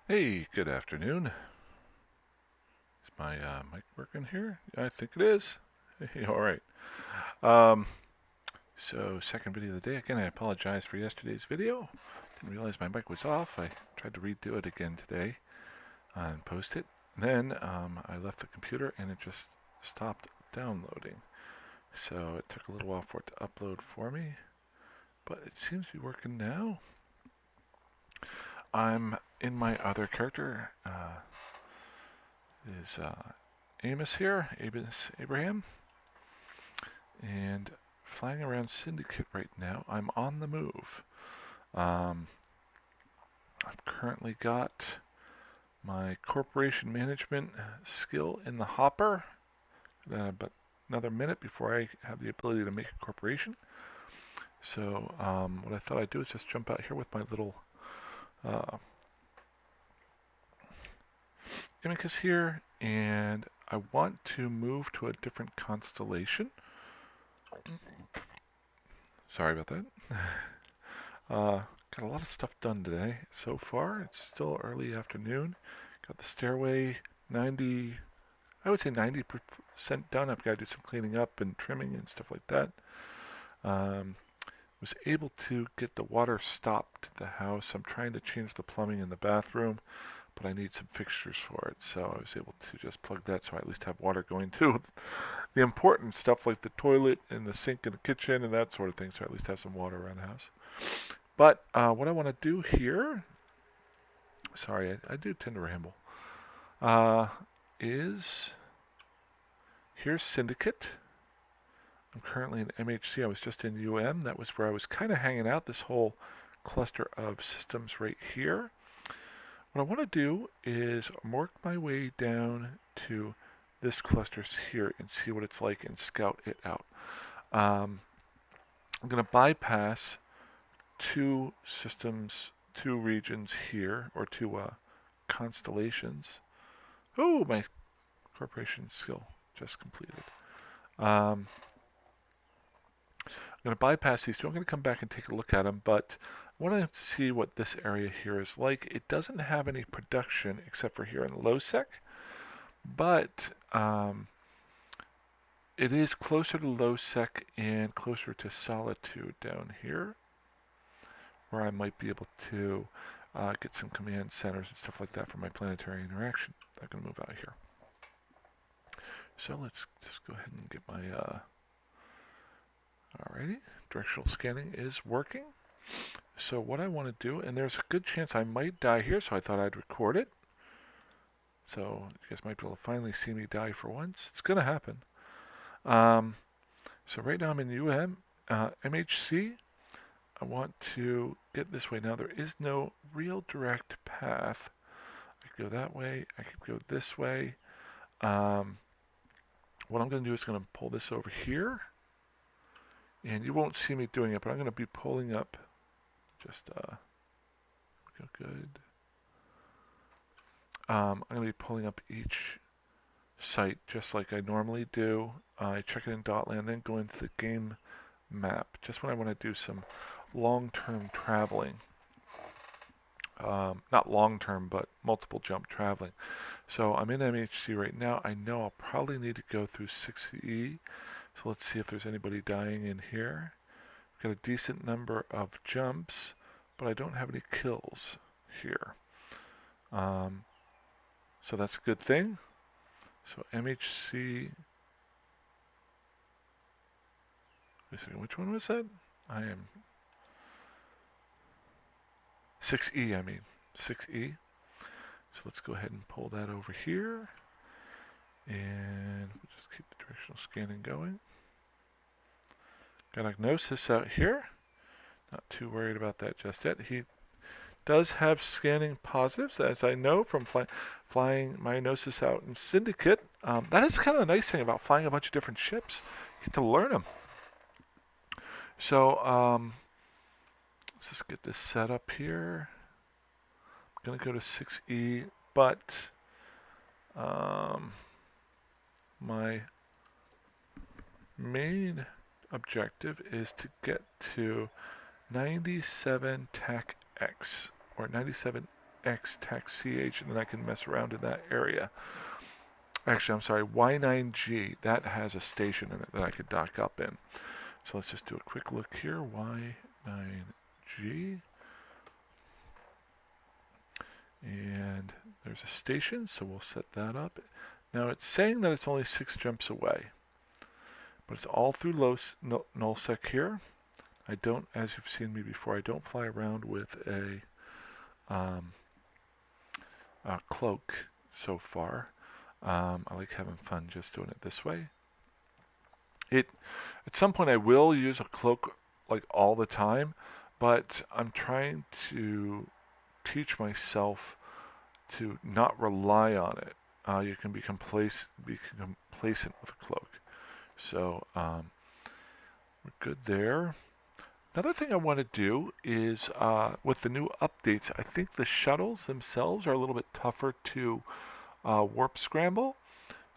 Hey, good afternoon. Is my mic working here? I think it is. Hey, all right. Um, so second video of the day. Again, I apologize for yesterday's video. Didn't realize my mic was off. I tried to redo it again today and post it. Then I left the computer and it just stopped downloading. So it took a little while for it to upload for me, but it seems to be working now. I'm in my other character. Is Amos here, Amos Abraham, and flying around Syndicate right now. I'm on the move. Um, I've currently got my corporation management skill in the hopper. But another minute before I have the ability to make a corporation. So what I thought I'd do is just jump out here with my little amicus here, and I want to move to a different constellation. Sorry about that. Got a lot of stuff done today so far. It's still early afternoon. Got the stairway 90, I would say 90% done. I've got to do some cleaning up and trimming and stuff like that. Was able to get the water stopped at the house. I'm trying to change the plumbing in the bathroom, but I need some fixtures for it. So I was able to just plug that so I at least have water going to the important stuff like the toilet and the sink in the kitchen and that sort of thing. So I at least have some water around the house. But what I want to do here, sorry, I do tend to ramble, is here's Syndicate. I'm currently in MHC. I was just in UM. That was where I was kind of hanging out, this whole cluster of systems right here. What I want to do is work my way down to this cluster here and see what it's like and scout it out. I'm going to bypass two systems, two regions here, or two constellations. Oh, my corporation skill just completed. I'm going to bypass these two. I'm going to come back and take a look at them, but I want to see what this area here is like. It doesn't have any production except for here in low sec, but it is closer to low sec and closer to solitude down here, where I might be able to get some command centers and stuff like that for my planetary interaction. I'm going to move out here. So let's just go ahead and get my, alrighty, directional scanning is working. So what I want to do, and there's a good chance I might die here, so I thought I'd record it. So you guys might be able to finally see me die for once. It's going to happen. So right now I'm in MHC. I want to get this way. Now there is no real direct path. I could go that way. I could go this way. What I'm going to do is going to pull this over here. And you won't see me doing it, but I'm going to be pulling up just, go good. I'm going to be pulling up each site just like I normally do. I check it in Dotland, then go into the game map just when I want to do some long-term traveling. Not long-term, but multiple jump traveling. So I'm in MHC right now. I know I'll probably need to go through 6E. So let's see if there's anybody dying in here. Got a decent number of jumps, but I don't have any kills here. So that's a good thing. So MHC. Wait a second, which one was that? I am 6E, I mean 6E. So let's go ahead and pull that over here. And we'll just keep the directional scanning going. Got Agnosis out here. Not too worried about that just yet. He does have scanning positives, as I know from flying my Gnosis out in Syndicate. That is kind of a nice thing about flying a bunch of different ships. You get to learn them. So let's just get this set up here. I'm going to go to 6E, but my main objective is to get to 97 TAC X, or 97 X tax CH, and then I can mess around in that area. Actually, I'm sorry, Y9G, that has a station in it that I could dock up in. So let's just do a quick look here. Y9G. And there's a station, so we'll set that up. Now it's saying that it's only 6 jumps away, but it's all through nullsec here. I don't, as you've seen me before, I don't fly around with a cloak so far. I like having fun just doing it this way. At some point I will use a cloak like all the time, but I'm trying to teach myself to not rely on it. You can be complacent with a cloak. So we're good there. Another thing I want to do is with the new updates, I think the shuttles themselves are a little bit tougher to warp scramble.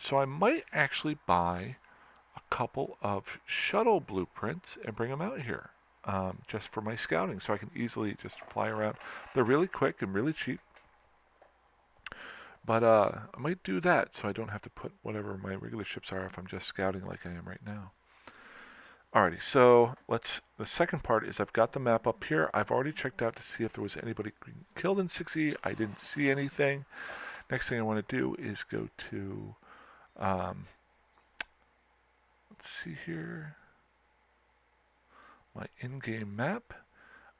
So I might actually buy a couple of shuttle blueprints and bring them out here just for my scouting, so I can easily just fly around. They're really quick and really cheap. But I might do that so I don't have to put whatever my regular ships are if I'm just scouting like I am right now. Alrighty, so the second part is I've got the map up here. I've already checked out to see if there was anybody killed in 6E. I didn't see anything. Next thing I want to do is go to, let's see here, my in-game map.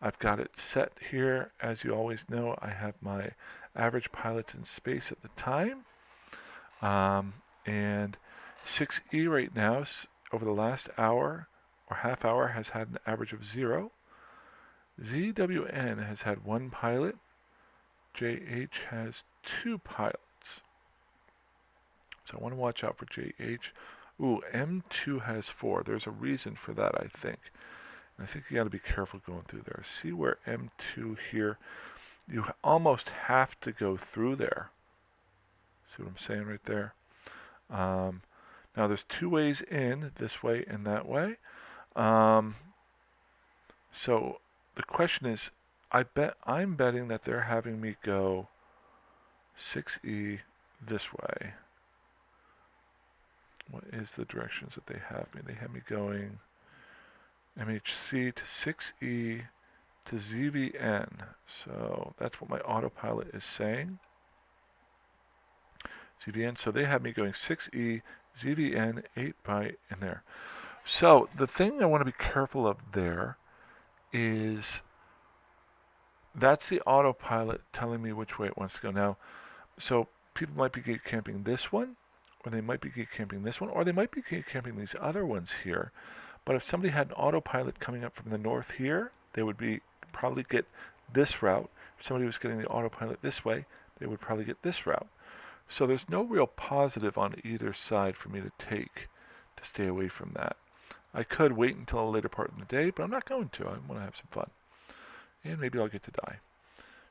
I've got it set here. As you always know, I have my average pilots in space at the time. And 6E right now, over the last hour or half hour, has had an average of 0. ZWN has had 1 pilot. JH has 2 pilots. So I want to watch out for JH. Ooh, M2 has 4. There's a reason for that, I think. I think you got to be careful going through there. See where M2 here, you almost have to go through there. See what I'm saying right there? Now there's 2 ways in, this way and that way. So the question is, I'm betting that they're having me go 6E this way. What is the directions that they have me? They have me going MHC to 6E to ZVN. So that's what my autopilot is saying. ZVN. So they have me going 6E, ZVN, 8 byte in there. So the thing I want to be careful of there is that's the autopilot telling me which way it wants to go. Now, so people might be gate camping this one, or they might be gate camping this one, or they might be gate camping these other ones here. But if somebody had an autopilot coming up from the north here, they would probably get this route. If somebody was getting the autopilot this way, they would probably get this route. So there's no real positive on either side for me to take to stay away from that. I could wait until a later part of the day, but I'm not going to. I want to have some fun. And maybe I'll get to die.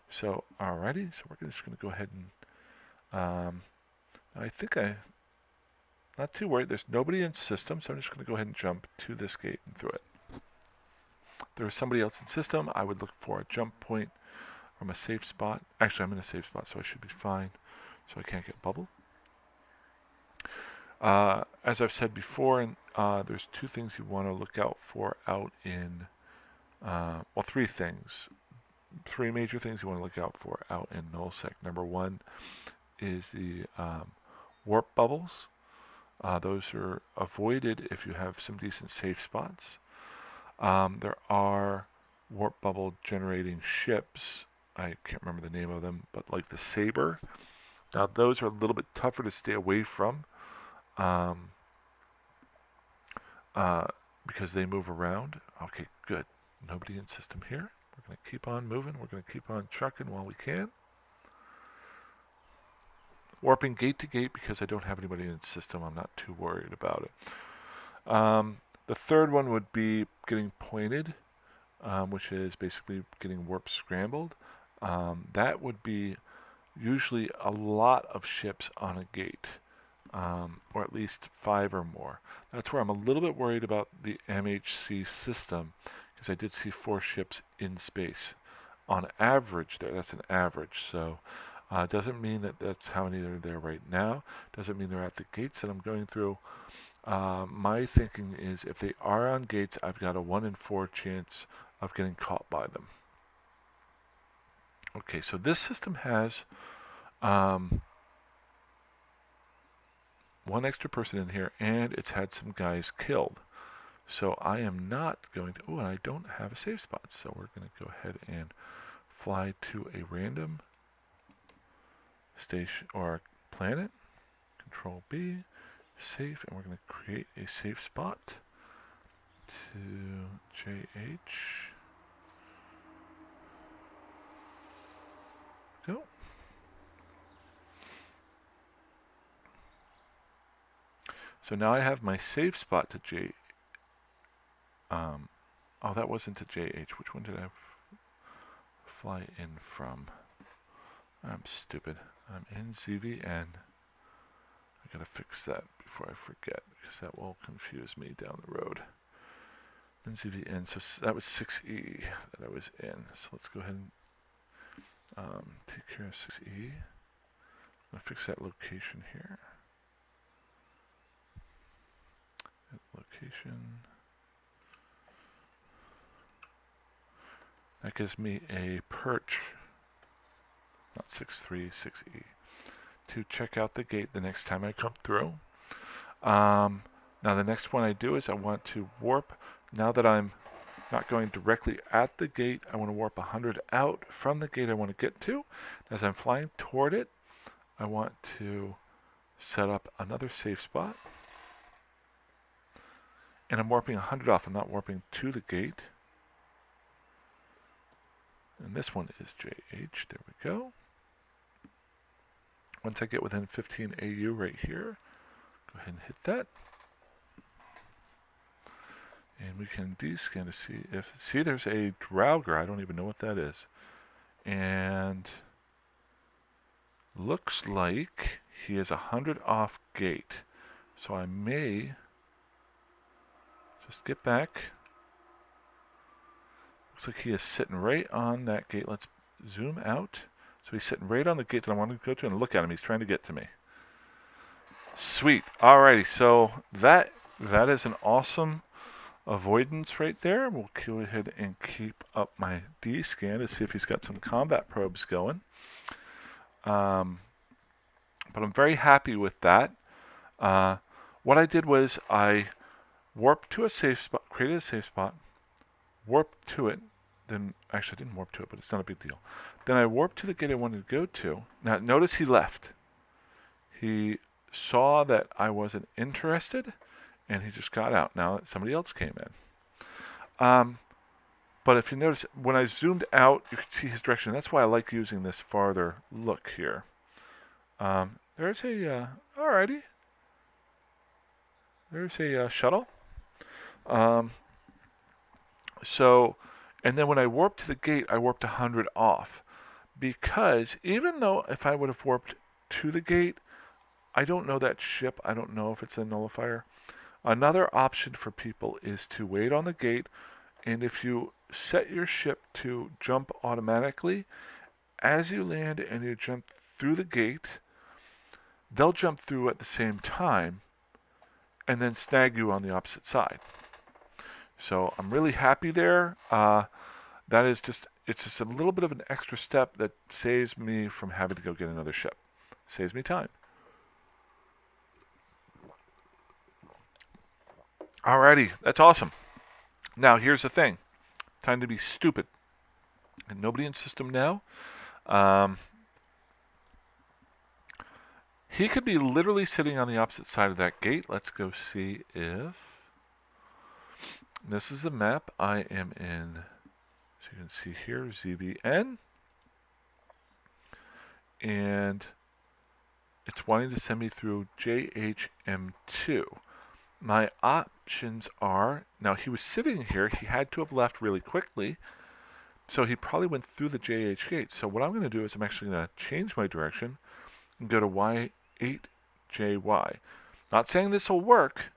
So, alrighty. So we're just going to go ahead and... I think not too worried. There's nobody in system, so I'm just going to go ahead and jump to this gate and through it. If there was somebody else in system, I would look for a jump point from a safe spot. Actually, I'm in a safe spot, so I should be fine. So I can't get bubbled. As I've said before, there's 2 things you want to look out for out in, well, 3 things. 3 major things you want to look out for out in nullsec. Number 1 is the warp bubbles. Those are avoided if you have some decent safe spots. There are warp bubble generating ships. I can't remember the name of them, but like the Saber. Now those are a little bit tougher to stay away from because they move around. Okay, good. Nobody in system here. We're going to keep on moving. We're going to keep on trucking while we can. Warping gate to gate because I don't have anybody in the system. I'm not too worried about it. The third one would be getting pointed, which is basically getting warp scrambled. That would be usually a lot of ships on a gate, or at least 5 or more. That's where I'm a little bit worried about the MHC system, because I did see 4 ships in space on average there. That's an average. So doesn't mean that that's how many are there right now. Doesn't mean they're at the gates that I'm going through. My thinking is if they are on gates, I've got a 1 in 4 chance of getting caught by them. Okay, so this system has one extra person in here, and it's had some guys killed. So I am not going to... Oh, and I don't have a safe spot. So we're going to go ahead and fly to a random station or planet. Control B, safe, and we're going to create a safe spot to JH. Go. So now I have my safe spot to J. Oh, that wasn't to JH. Which one did I fly in from? I'm stupid. I'm in ZVN. I gotta fix that before I forget, because that will confuse me down the road. In ZVN, so that was 6E that I was in. So let's go ahead and take care of 6E. I'm gonna fix that location here. Location. That gives me a perch, not 6.3, 6E, to check out the gate the next time I come through. Now the next one I do is I want to warp. Now that I'm not going directly at the gate, I want to warp 100 out from the gate I want to get to. As I'm flying toward it, I want to set up another safe spot. And I'm warping 100 off. I'm not warping to the gate. And this one is JH. There we go. Once I get within 15 AU right here, go ahead and hit that. And we can descan to see if... See, there's a Draugr. I don't even know what that is. And looks like he is 100 off gate. So I may just get back. Looks like he is sitting right on that gate. Let's zoom out. So he's sitting right on the gate that I want to go to, and look at him. He's trying to get to me. Sweet. Alrighty, so that is an awesome avoidance right there. We'll go ahead and keep up my D-scan to see if he's got some combat probes going. But I'm very happy with that. What I did was I warped to a safe spot, created a safe spot, warped to it, then actually I didn't warp to it, but it's not a big deal. Then I warped to the gate I wanted to go to. Now notice he left. He saw that I wasn't interested, and he just got out. Now somebody else came in. But if you notice, when I zoomed out, you can see his direction. That's why I like using this farther look here. There's a, alrighty. There's a shuttle. So, and then when I warped to the gate, I warped 100 off. Because even though if I would have warped to the gate, I don't know that ship. I don't know if it's a nullifier. Another option for people is to wait on the gate, and if you set your ship to jump automatically, as you land and you jump through the gate, they'll jump through at the same time and then snag you on the opposite side. So I'm really happy there. That is just, it's just a little bit of an extra step that saves me from having to go get another ship. Saves me time. Alrighty, that's awesome. Now here's the thing. Time to be stupid. And nobody in system now. He could be literally sitting on the opposite side of that gate. Let's go see if... This is the map I am in. So you can see here, ZVN. And it's wanting to send me through JHM2. My options are, now he was sitting here, he had to have left really quickly, so he probably went through the JH gate. So what I'm going to do is I'm actually going to change my direction and go to Y8JY. Not saying this will work,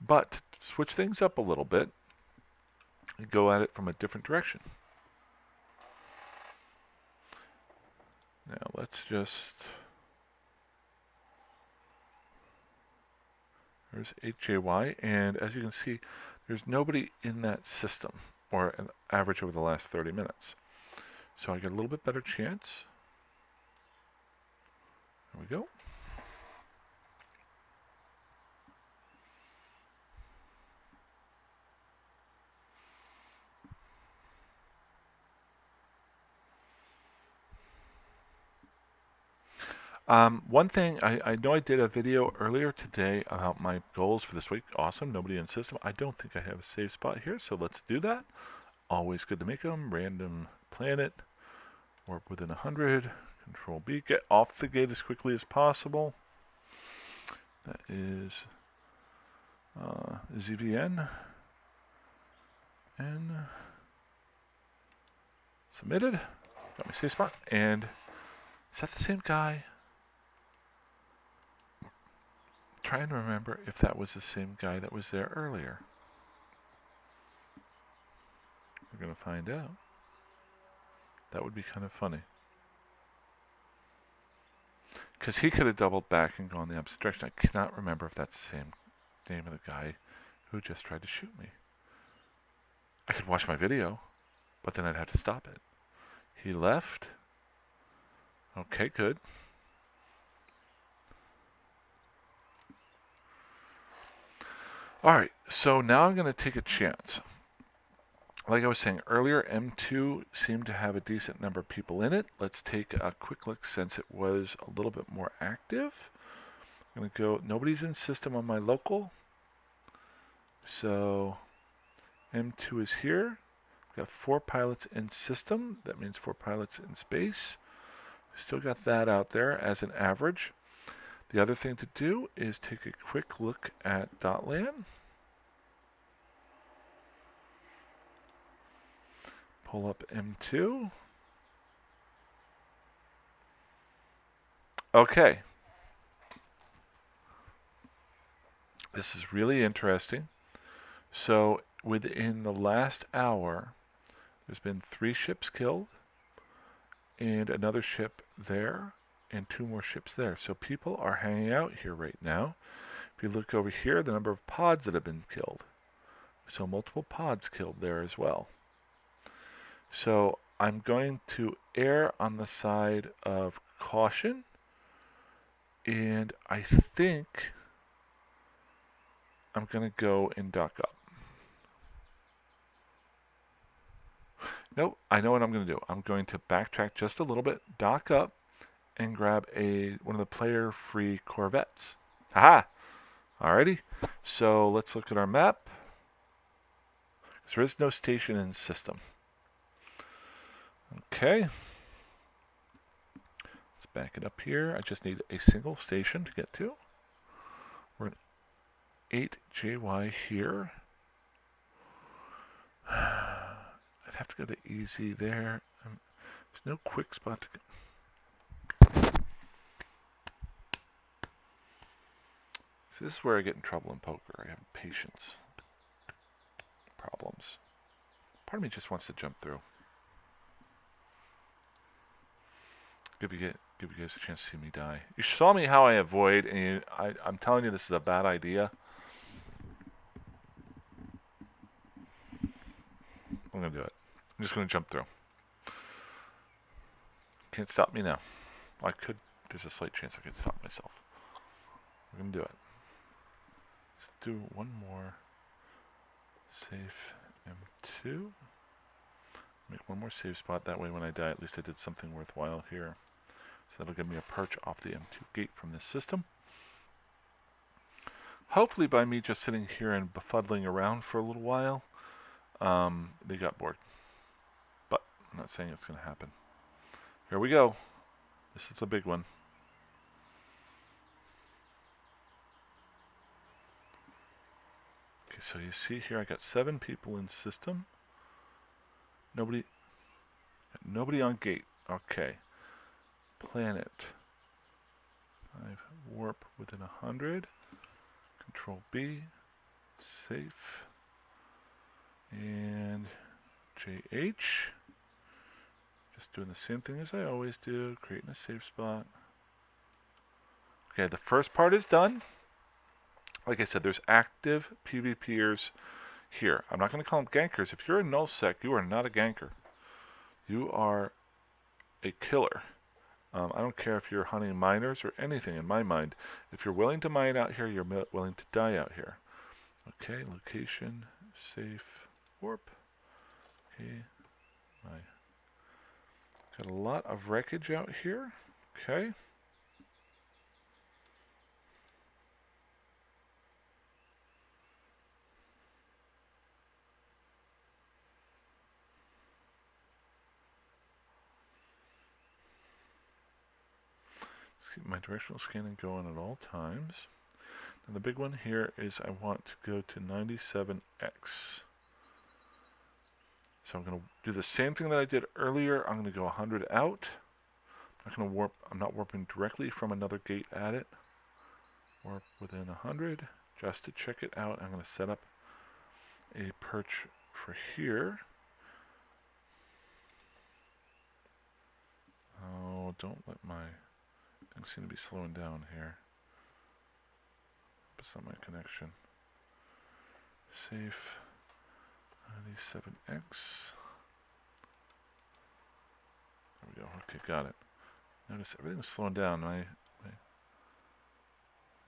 but switch things up a little bit and go at it from a different direction. let's just... There's HJY, and as you can see, there's nobody in that system, or an average over the last 30 minutes. So I get a little bit better chance. There we go. One thing, I know I did a video earlier today about my goals for this week. Awesome, nobody in system. I don't think I have a save spot here, so let's do that. Always good to make them. Random planet, warp within 100, control B. Get off the gate as quickly as possible. That is ZVN. And submitted. Got my save spot. And is that the same guy? Trying to remember if that was the same guy that was there earlier. We're going to find out. That would be kind of funny. Because he could have doubled back and gone the opposite direction. I cannot remember if that's the same name of the guy who just tried to shoot me. I could watch my video, but then I'd have to stop it. He left. Okay, good. Alright, so now I'm going to take a chance. Like I was saying earlier, M2 seemed to have a decent number of people in it. Let's take a quick look since it was a little bit more active. I'm going to go, nobody's in system on my local. So M2 is here. We've got 4 pilots in system. That means 4 pilots in space. Still got that out there as an average. The other thing to do is take a quick look at .lan. Pull up M2. Okay. This is really interesting. So within the last hour, there's been 3 ships killed and another ship there and 2 more ships there. So people are hanging out here right now. If you look over here, the number of pods that have been killed. So multiple pods killed there as well. So I'm going to err on the side of caution. And I think I'm going to go and dock up. Nope, I know what I'm going to do. I'm going to backtrack just a little bit, dock up, and grab one of the player-free Corvettes. Haha! Alrighty. So let's look at our map. There is no station in system. Okay. Let's back it up here. I just need a single station to get to. We're in 8JY here. I'd have to go to easy there. There's no quick spot to go. So this is where I get in trouble in poker. I have patience problems. Part of me just wants to jump through. Give you guys a chance to see me die. You saw me how I avoid, and I'm telling you this is a bad idea. I'm going to do it. I'm just going to jump through. Can't stop me now. I could. There's a slight chance I could stop myself. We're going to do it. Let's do one more. Save M2. Make one more save spot. That way when I die, at least I did something worthwhile here. So that'll give me a perch off the M2 gate from this system. Hopefully by me just sitting here and befuddling around for a little while, they got bored. But I'm not saying it's going to happen. Here we go. This is the big one. Okay, so you see here I got 7 people in system. Nobody on gate. Okay. Planet. 5 warp within 100. Control B. Safe. And JH. Just doing the same thing as I always do, creating a safe spot. Okay, the first part is done. Like I said, there's active PvPers here. I'm not going to call them gankers. If you're a nullsec, you are not a ganker. You are a killer. I don't care if you're hunting miners or anything in my mind. If you're willing to mine out here, you're willing to die out here. Okay, location, safe, warp. Okay, got a lot of wreckage out here. Okay. Let's keep my directional scanning going at all times. And the big one here is I want to go to 97x. So I'm going to do the same thing that I did earlier. I'm going to go 100 out. I'm not going to warp. I'm not warping directly from another gate at it. Warp within 100 just to check it out. I'm going to set up a perch for here. Oh, don't let my things seem to be slowing down here. It's not my connection. Safe. 97x. There we go. Okay, got it. Notice everything's slowing down. My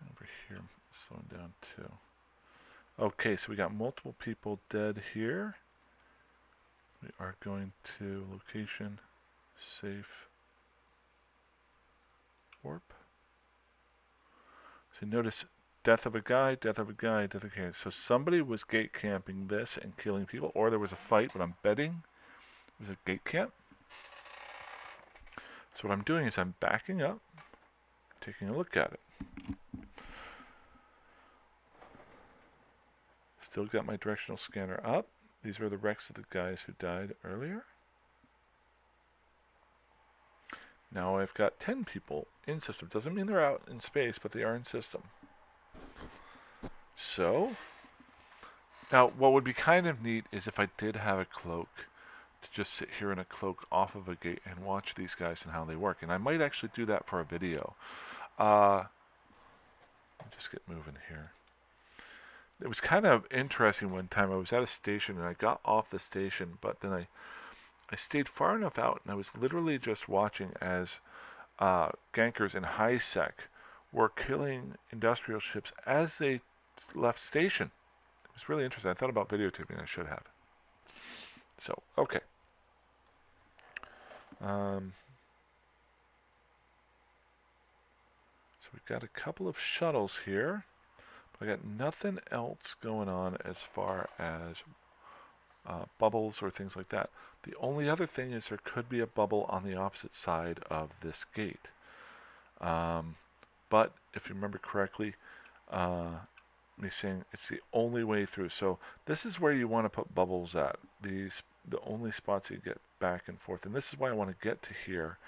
over here slowing down too. Okay, so we got multiple people dead here. We are going to location, safe, warp. So notice death of a guy, death of a guy, death of a guy. So somebody was gate camping this and killing people, or there was a fight, but I'm betting it was a gate camp. So what I'm doing is I'm backing up, taking a look at it. Still got my directional scanner up. These are the wrecks of the guys who died earlier. Now I've got 10 people in system. Doesn't mean they're out in space, but they are in system. So, now what would be kind of neat is if I did have a cloak to just sit here in a cloak off of a gate and watch these guys and how they work. And I might actually do that for a video. Let me just get moving here. It was kind of interesting one time. I was at a station and I got off the station, but then I stayed far enough out and I was literally just watching as gankers in high sec were killing industrial ships as they left station. It was really interesting. I thought about videotaping. I should have. So, okay. So we've got a couple of shuttles here. I got nothing else going on as far as bubbles or things like that. The only other thing is there could be a bubble on the opposite side of this gate. But if you remember correctly, me saying it's the only way through. So this is where you want to put bubbles at. The only spots you get back and forth. And this is why I want to get to here,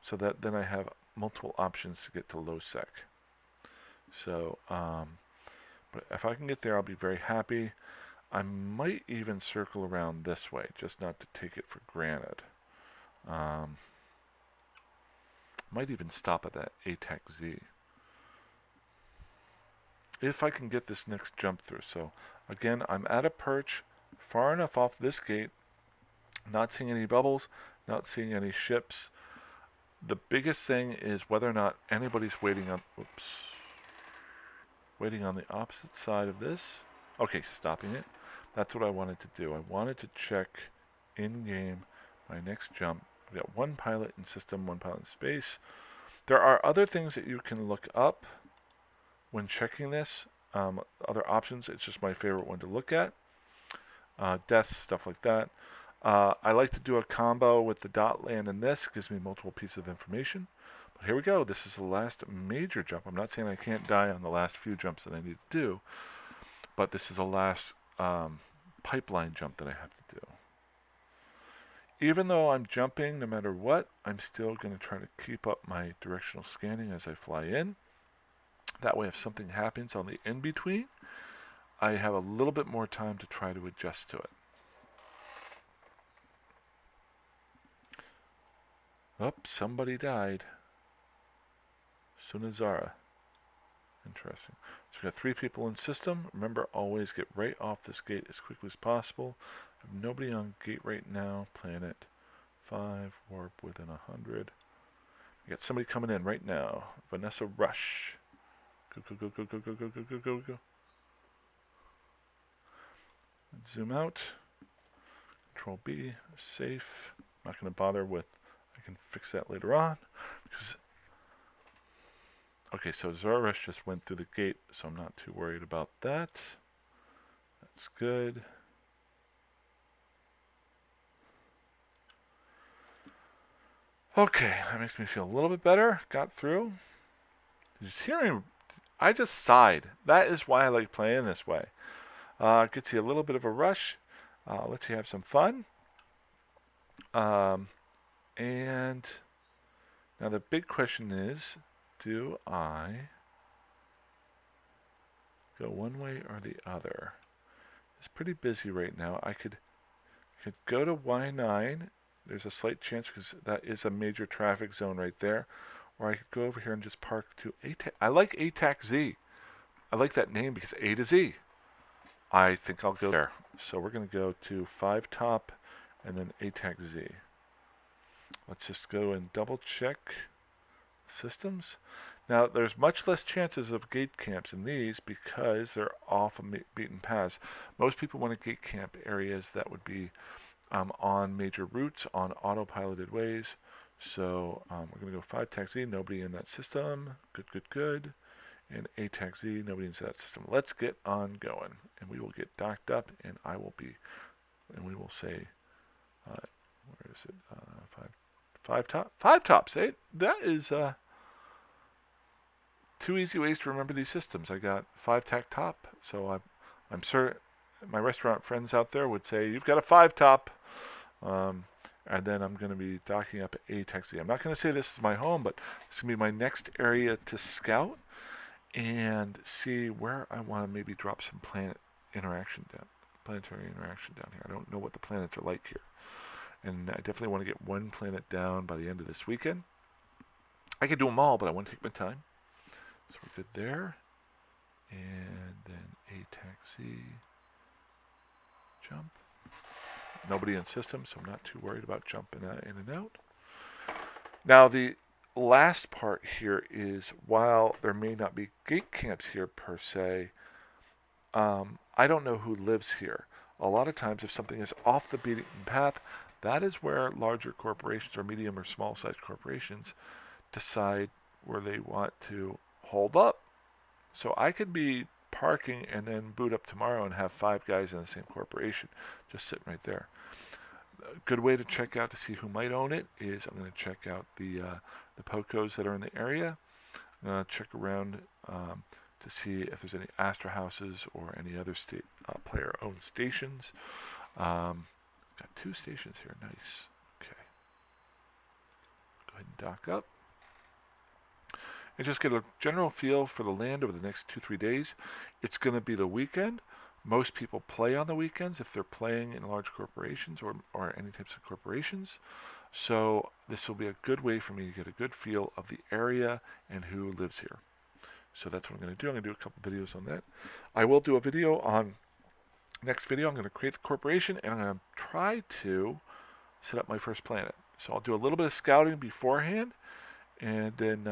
so that then I have multiple options to get to low sec. So, but if I can get there, I'll be very happy. I might even circle around this way, just not to take it for granted. Might even stop at that ATAC Z. If I can get this next jump through. So, again, I'm at a perch, far enough off this gate, not seeing any bubbles, not seeing any ships. The biggest thing is whether or not anybody's waiting on... Oops. Waiting on the opposite side of this. Okay, stopping it. That's what I wanted to do. I wanted to check in-game my next jump. I've got one pilot in system, one pilot in space. There are other things that you can look up when checking this. Other options. It's just my favorite one to look at. Deaths, stuff like that. I like to do a combo with the dot land and this. It gives me multiple pieces of information. Here we go. This is the last major jump. I'm not saying I can't die on the last few jumps that I need to do, but this is the last pipeline jump that I have to do. Even though I'm jumping no matter what, I'm still going to try to keep up my directional scanning as I fly in. That way if something happens on the in-between, I have a little bit more time to try to adjust to it. Oh, somebody died. Sunazara. Interesting. So we got 3 people in system. Remember, always get right off this gate as quickly as possible. I have nobody on gate right now. Planet 5, warp within 100. We got somebody coming in right now. Vanessa Rush. Go, go, go, go, go, go, go, go, go, go. Zoom out. Control B. Safe. I'm not going to bother with... I can fix that later on. Because okay, so Zarash just went through the gate, so I'm not too worried about that. That's good. Okay, that makes me feel a little bit better. Got through. Just hearing, I just sighed. That is why I like playing this way. Gets you a little bit of a rush. Lets you have some fun. And now the big question is, do I go one way or the other? It's pretty busy right now. I could go to Y9. There's a slight chance because that is a major traffic zone right there. Or I could go over here and just park to ATAC. I like ATAC Z. I like that name because A to Z. I think I'll go there. So we're going to go to 5 top and then ATAC Z. Let's just go and double check systems. Now, there's much less chances of gate camps in these because they're off of beaten paths. Most people want to gate camp areas that would be on major routes, on autopiloted ways. So we're going to go 5 taxi, nobody in that system. Good, good, good. And A taxi, nobody in that system. Let's get on going. And we will get docked up, and I will be, and we will say, where is it? 5 tops. That is 2 easy ways to remember these systems. I got 5 tack top, so I'm sure my restaurant friends out there would say, you've got a 5 top. And then I'm going to be docking up at A taxi. I'm not going to say this is my home, but this is going to be my next area to scout and see where I want to maybe drop some planetary interaction down here. I don't know what the planets are like here. And I definitely want to get 1 planet down by the end of this weekend. I could do them all, but I want to take my time. So we're good there. And then A taxi. Jump. Nobody in system, so I'm not too worried about jumping in and out. Now, the last part here is, while there may not be gate camps here per se, I don't know who lives here. A lot of times, if something is off the beaten path, that is where larger corporations or medium or small-sized corporations decide where they want to hold up. So I could be parking and then boot up tomorrow and have 5 guys in the same corporation just sitting right there. A good way to check out to see who might own it is I'm going to check out the POCOs that are in the area. I'm going to check around to see if there's any Astra houses or any other player-owned stations. Got 2 stations here. Nice. Okay. Go ahead and dock up. And just get a general feel for the land over the next 2-3 days. It's going to be the weekend. Most people play on the weekends if they're playing in large corporations or any types of corporations. So this will be a good way for me to get a good feel of the area and who lives here. So that's what I'm going to do. I'm going to do a couple videos on that. I will do a video on next video. I'm going to create the corporation and I'm going to try to set up my first planet. So I'll do a little bit of scouting beforehand, and then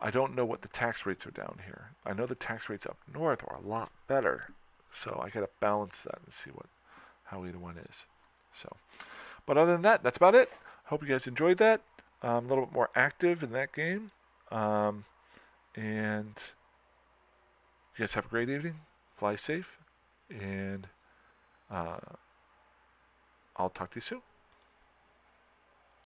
I don't know what the tax rates are down here. I know the tax rates up north are a lot better. So I got to balance that and see how either one is. So, but other than that, that's about it. Hope you guys enjoyed that. A little bit more active in that game. And you guys have a great evening. Fly safe. And I'll talk to you soon.